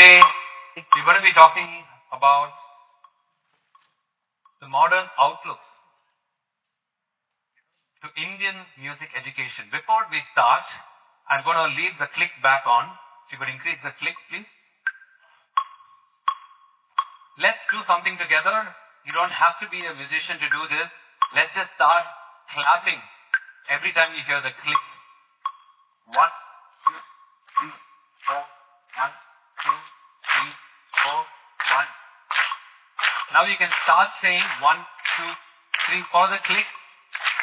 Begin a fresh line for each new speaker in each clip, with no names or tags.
Today, we're going to be talking about the modern outlook to Indian music education. Before we start, I'm going to leave the click back on. If you could increase the click, please. Let's do something together. You don't have to be a musician to do this. Let's just start clapping every time you hear the click. 1, 2, 3, 4, 1, 2, 3, 4, 1. Now you can start saying 1, 2, 3 for the click.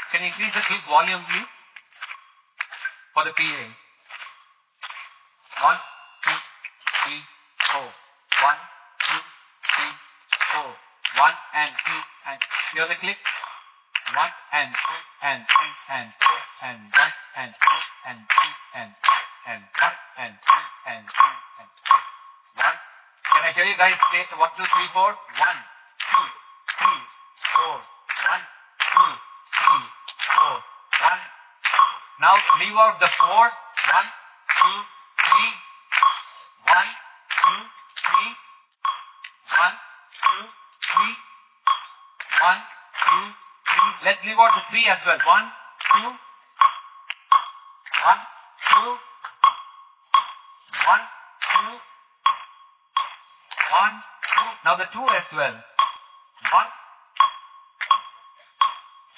Can you increase the click volume, please? For the PA. 1, 2, 3, 4. 1, 2, 3, 4. 1 and 2 and hear the click. 1 and 2 and once and 2 and 3 and 1 and 2 and 1. Can I hear you guys say 1, 2, 3, 4? 1, 2, 3, 4. 1, 2, 3, 4. 1. Now leave out the 4. 1, 2, 3. 1, 2, 3. 1, 2, 3. 1, 2, 3. Let's leave out the 3 as well. 1, 2. 1, 2. 1, 2. Now the 2 as well. 1,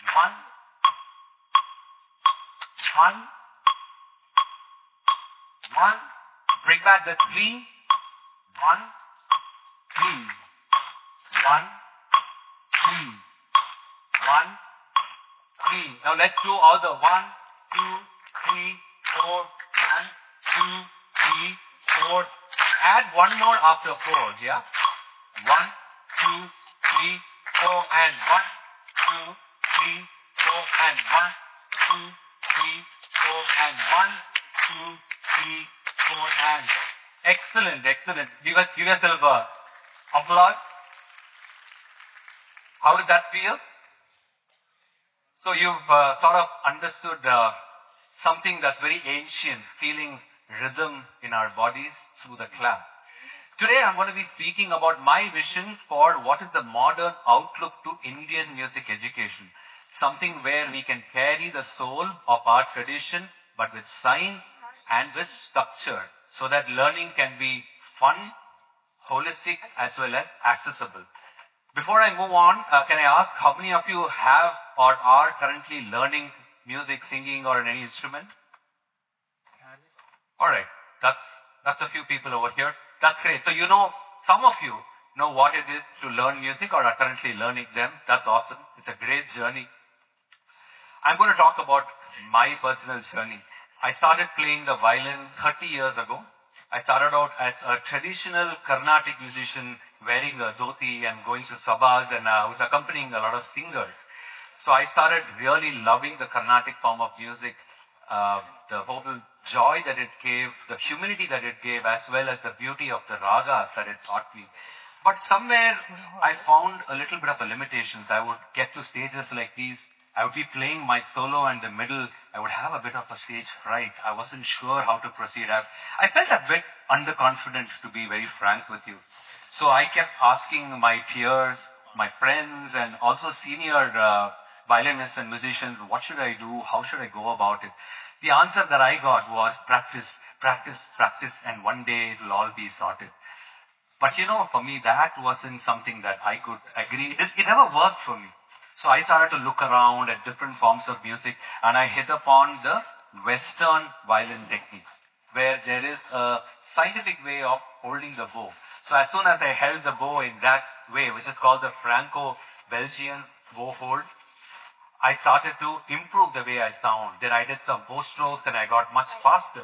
1, 1, 1. Bring back the 3. 1, 3. 1, 3. 1, 3. Now let's do all the 1, 2, 3, 4. 1, 2, 3, 4. Add one more after 4, yeah? 1, 2, 3, 4 and 1, 2, 3, 4 and 1, 2, 3, 4 and 1, 2, 3, 4 and. Excellent, excellent. Give yourself a applause. How did that feel? So you've sort of understood something that's very ancient, feeling rhythm in our bodies through the clap. Today I'm going to be speaking about my vision for what is the modern outlook to Indian music education. Something where we can carry the soul of our tradition but with science and with structure so that learning can be fun, holistic as well as accessible. Before I move on, can I ask how many of you have or are currently learning music, singing or any instrument? Alright, that's a few people over here. That's great. So you know, some of you know what it is to learn music or are currently learning them. That's awesome. It's a great journey. I'm going to talk about my personal journey. I started playing the violin 30 years ago. I started out as a traditional Carnatic musician wearing a dhoti and going to sabhas, and I was accompanying a lot of singers. So I started really loving the Carnatic form of music, the whole joy that it gave, the humility that it gave, as well as the beauty of the ragas that it taught me. But somewhere I found a little bit of a limitations. I would get to stages like these. I would be playing my solo and the middle. I would have a bit of a stage fright. I wasn't sure how to proceed. I felt a bit underconfident, to be very frank with you. So I kept asking my peers, my friends, and also senior violinists and musicians, what should I do? How should I go about it? The answer that I got was practice, practice, practice, and one day it will all be sorted. But you know, for me, that wasn't something that I could agree. It never worked for me. So I started to look around at different forms of music, and I hit upon the Western violin techniques, where there is a scientific way of holding the bow. So as soon as I held the bow in that way, which is called the Franco-Belgian bow hold, I started to improve the way I sound. Then I did some bow strokes and I got much faster.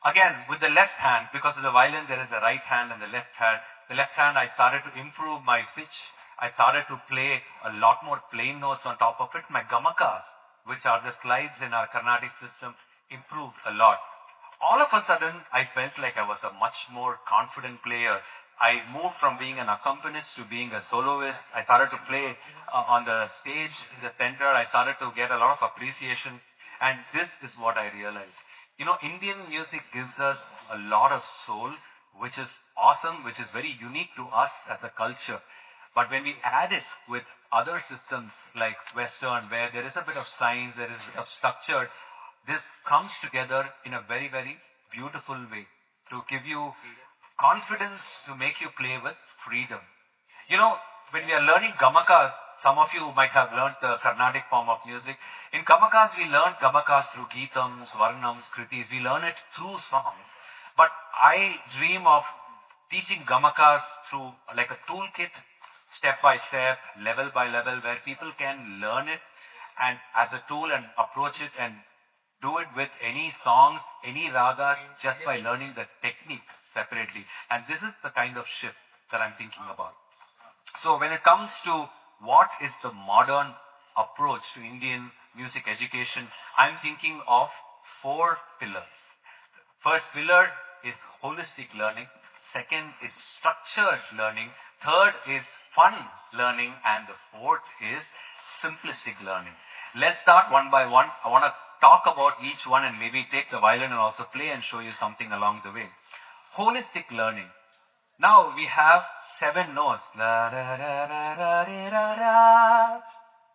Again, with the left hand, because of the violin there is a right hand and the left hand. The left hand I started to improve my pitch. I started to play a lot more plain notes on top of it. My gamakas, which are the slides in our Carnatic system, improved a lot. All of a sudden, I felt like I was a much more confident player. I moved from being an accompanist to being a soloist. I started to play on the stage in the center. I started to get a lot of appreciation. And this is what I realized. You know, Indian music gives us a lot of soul, which is awesome, which is very unique to us as a culture. But when we add it with other systems like Western, where there is a bit of science, there is a bit of structure, this comes together in a very, very beautiful way to give you confidence, to make you play with freedom. You know, when we are learning gamakas, some of you might have learned the Carnatic form of music. In gamakas, we learn gamakas through geetams, varnams, kritis. We learn it through songs. But I dream of teaching gamakas through like a toolkit, step by step, level by level, where people can learn it and as a tool and approach it and do it with any songs, any ragas, just by learning the technique separately. And this is the kind of shift that I'm thinking about. So when it comes to what is the modern approach to Indian music education, I'm thinking of 4 pillars. First pillar is holistic learning. Second is structured learning. Third is fun learning. And the fourth is simplistic learning. Let's start one by one. I want to talk about each one and maybe take the violin and also play and show you something along the way. Holistic learning. Now we have 7 notes. La, da, da, da, da, da, da, da.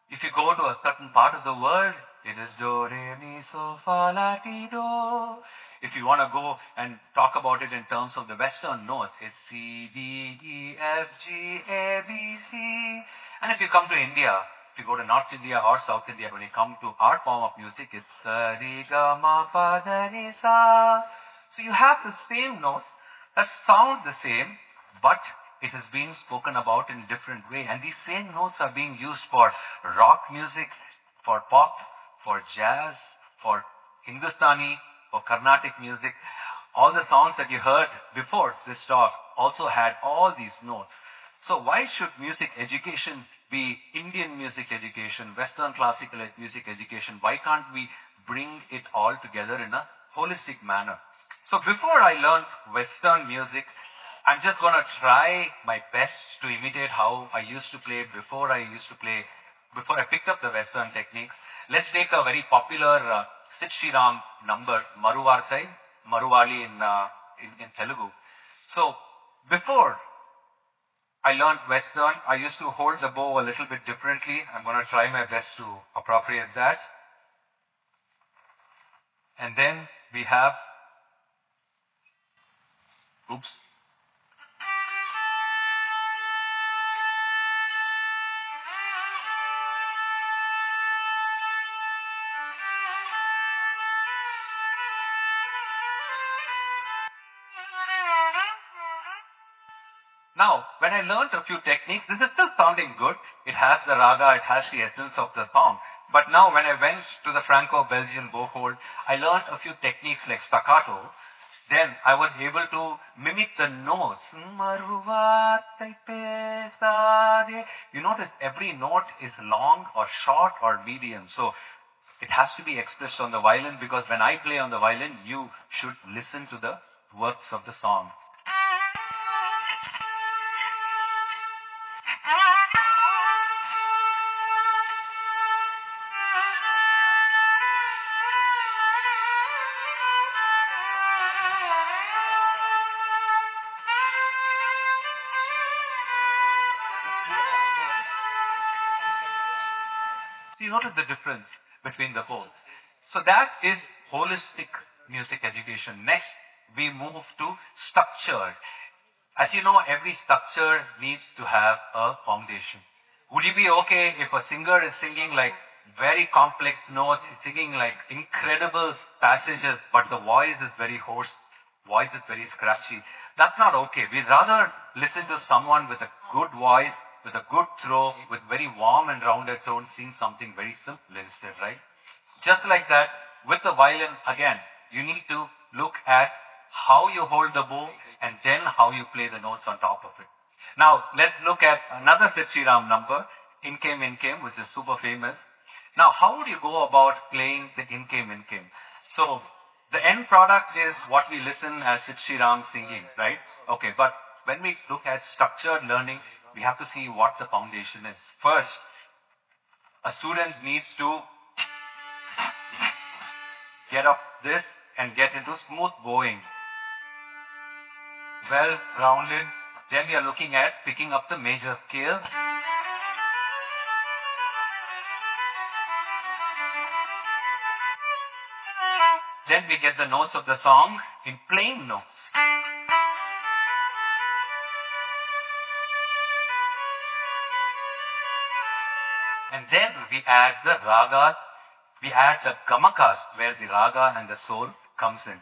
If you go to a certain part of the world, it is do, re, mi, so, fa, la, ti, do. If you want to go and talk about it in terms of the Western notes, it's C, D, E, F, G, A, B, C. And if you come to India, if you go to North India or South India, when you come to our form of music, it's sa, re, ga, ma, pa, da, ni, sa. So you have the same notes that sound the same, but it is being spoken about in a different way. And these same notes are being used for rock music, for pop, for jazz, for Hindustani, for Carnatic music. All the songs that you heard before this talk also had all these notes. So why should music education be Indian music education, Western classical music education? Why can't we bring it all together in a holistic manner? So before I learned Western music, I'm just going to try my best to imitate how I used to play before I picked up the Western techniques. Let's take a very popular Sid Sriram number, Maruvartai, Maruvali in Telugu. So before I learned Western, I used to hold the bow a little bit differently. I'm going to try my best to appropriate that. And then we have, oops. Now, when I learned a few techniques, this is still sounding good. It has the raga, it has the essence of the song. But now when I went to the Franco-Belgian bow hold, I learned a few techniques like staccato. Then I was able to mimic the notes. You notice every note is long or short or medium. So it has to be expressed on the violin, because when I play on the violin, you should listen to the words of the song. So you notice the difference between the both. So that is holistic music education. Next, we move to structured. As you know, every structure needs to have a foundation. Would you be okay if a singer is singing like very complex notes, he's singing like incredible passages, but the voice is very hoarse, voice is very scratchy? That's not okay. We'd rather listen to someone with a good voice, with a good throw, with very warm and rounded tones, sing something very simple instead, right? Just like that, with the violin, again, you need to look at how you hold the bow and then how you play the notes on top of it. Now, let's look at another Sid Sriram number, Inkem Inkem, which is super famous. Now, how would you go about playing the Inkem Inkem? So, the end product is what we listen as Sid Sriram singing, right? Okay, but when we look at structured learning, we have to see what the foundation is. First, a student needs to get up this and get into smooth bowing. well grounded. Then we are looking at picking up the major scale. Then we get the notes of the song in plain notes. And then we add the ragas, we add the gamakas where the raga and the soul comes in.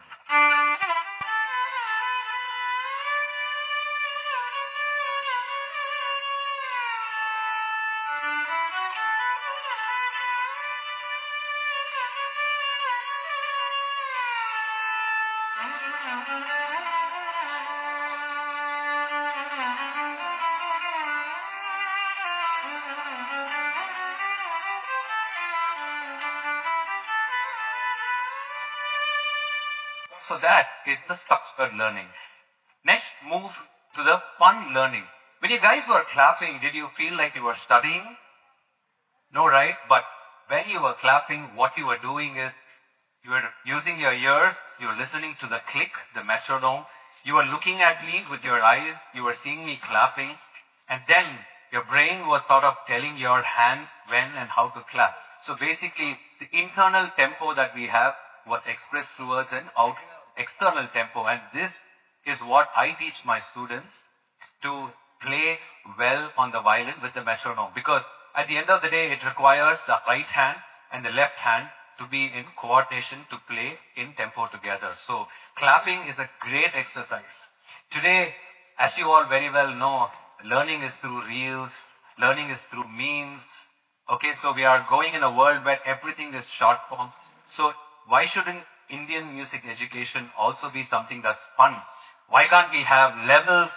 So that is the structured learning. Next, move to the fun learning. When you guys were clapping, did you feel like you were studying? No, right? But when you were clapping, what you were doing is you were using your ears, you were listening to the click, the metronome, you were looking at me with your eyes, you were seeing me clapping, and then your brain was sort of telling your hands when and how to clap. So basically, the internal tempo that we have was expressed towards an external tempo, and this is what I teach my students to play well on the violin with the metronome, because at the end of the day it requires the right hand and the left hand to be in coordination to play in tempo together. So clapping is a great exercise. Today, as you all very well know, learning is through reels, learning is through memes. Okay, so we are going in a world where everything is short form. So why shouldn't Indian music education also be something that's fun? Why can't we have levels?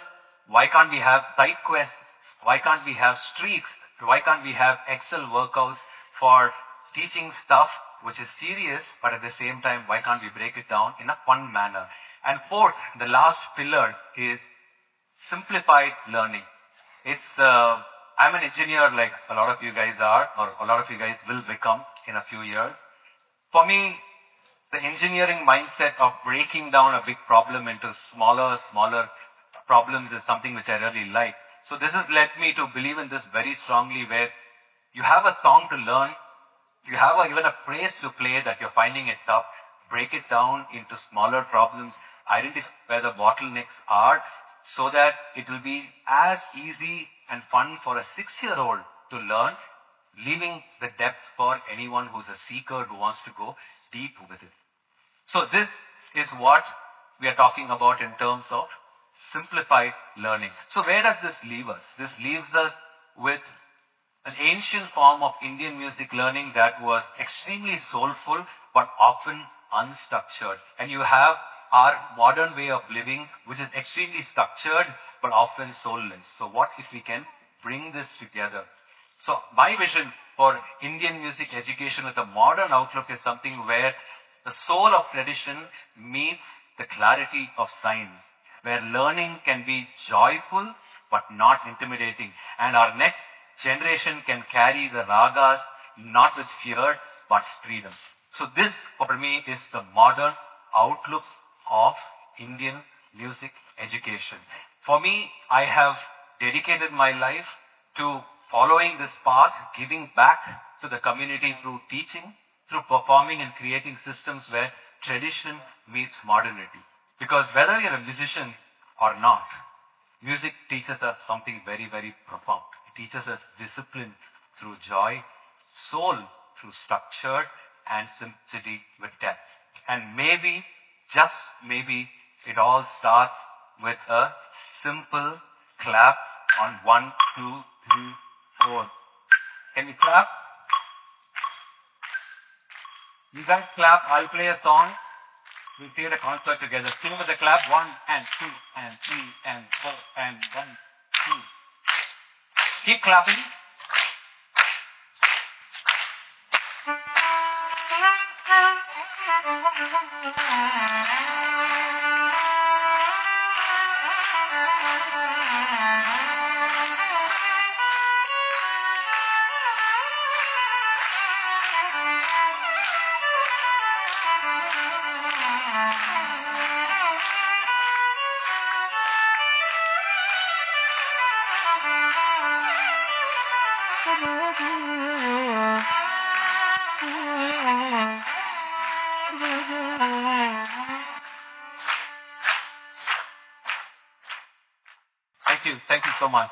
Why can't we have side quests? Why can't we have streaks? Why can't we have Excel workouts for teaching stuff which is serious, but at the same time, why can't we break it down in a fun manner? And fourth, the last pillar is simplified learning. I'm an engineer like a lot of you guys are, or a lot of you guys will become in a few years. For me, the engineering mindset of breaking down a big problem into smaller problems is something which I really like. So this has led me to believe in this very strongly, where you have a song to learn, you have even a phrase to play that you're finding it tough, break it down into smaller problems, identify where the bottlenecks are, so that it will be as easy and fun for a 6-year-old to learn, leaving the depth for anyone who's a seeker who wants to go deep with it. So this is what we are talking about in terms of simplified learning. So where does this leave us? This leaves us with an ancient form of Indian music learning that was extremely soulful but often unstructured. And you have our modern way of living, which is extremely structured but often soulless. So what if we can bring this together? So my vision for Indian music education with a modern outlook is something where the soul of tradition meets the clarity of science, where learning can be joyful but not intimidating, and our next generation can carry the ragas not with fear but freedom. So this for me is the modern outlook of Indian music education. For me, I have dedicated my life to following this path, giving back to the community through teaching, through performing and creating systems where tradition meets modernity. Because whether you're a musician or not, music teaches us something very, very profound. It teaches us discipline through joy, soul through structure, and simplicity with depth. And maybe, just maybe, it all starts with a simple clap on 1, 2, 3, 4. Can we clap? You guys clap, I'll play a song. We'll see the concert together. Sing with the clap. 1 and 2 and 3 and 4 and 1, 2. Keep clapping. Thank you so much.